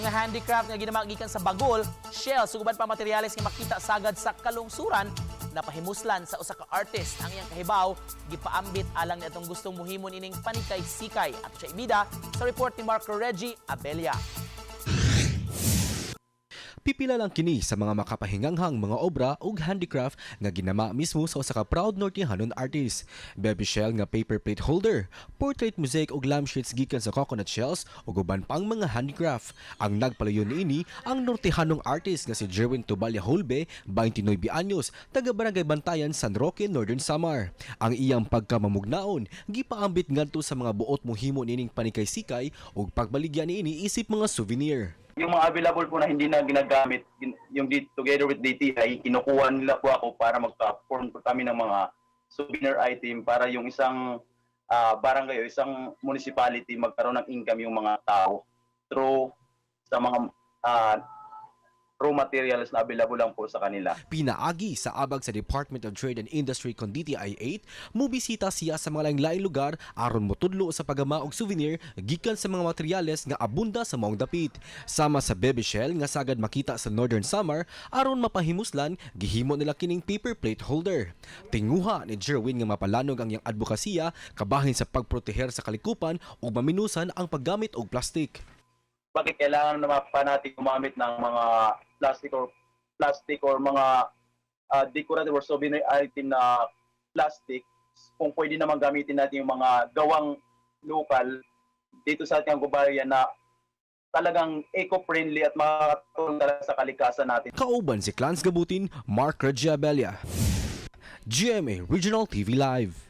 nga handicraft nga ginamagikan sa bagol, shells ug uban pa materyales nga makita sagad sa kalungsuran, napahimuslan sa usa ka artist ang iyang kahibaw, gipaambit alang ni atong gustong muhimon ining panikay-sikay. At siya ibida sa report ni Marco Reggie Abella. Pipila lang kini sa mga makapahinganghang mga obra ug handicraft nga ginama mismo sa usa ka proud Nortehanon artist. Baby shell nga paper plate holder, portrait mosaic ug lampshades gikan sa coconut shells ug uban pang mga handicraft. Ang nagpalayon niini ang Nortehanong artist nga si Jerwin Tubalya Holbe, 29 anyos, taga Barangay Bantayan, San Roque, Northern Samar. Ang iyang pagkamamugnaon gipaambit ngadto sa mga buot mohimo nining panikay-sikay ug pagbaligya niini isip mga souvenir. Yung mga available po na hindi na ginagamit, yung together with DTI, kinukuha nila po ako para magpa-form po kami ng mga souvenir item para yung isang barangay o isang municipality magkaroon ng income yung mga tao through sa mga raw materials na available lang po sa kanila. Pinaagi sa abag sa Department of Trade and Industry kon DTI 8, mubisita siya sa mga lain-laing lugar aron motudlo sa paggama og souvenir gikan sa mga materyales nga abunda sa maong dapit. Sama sa baby shell nga sagad makita sa Northern Samar aron mapahimuslan, gihimo nila kining paper plate holder. Tinguha ni Jerwin nga mapalanog ang iyang advokasya kabahin sa pagproteher sa kalikupan ug maminusan ang paggamit og plastik. Bakit kailangan naman pa natin gumamit ng mga plastic or mga decorative or souvenir item na plastic kung pwede naman gamitin natin yung mga gawang local dito sa ating gubarya na talagang eco-friendly at makakatulong talaga sa kalikasan natin. Kauban si Clans Gabutin, Mark Reggie Abella, GMA Regional TV Live.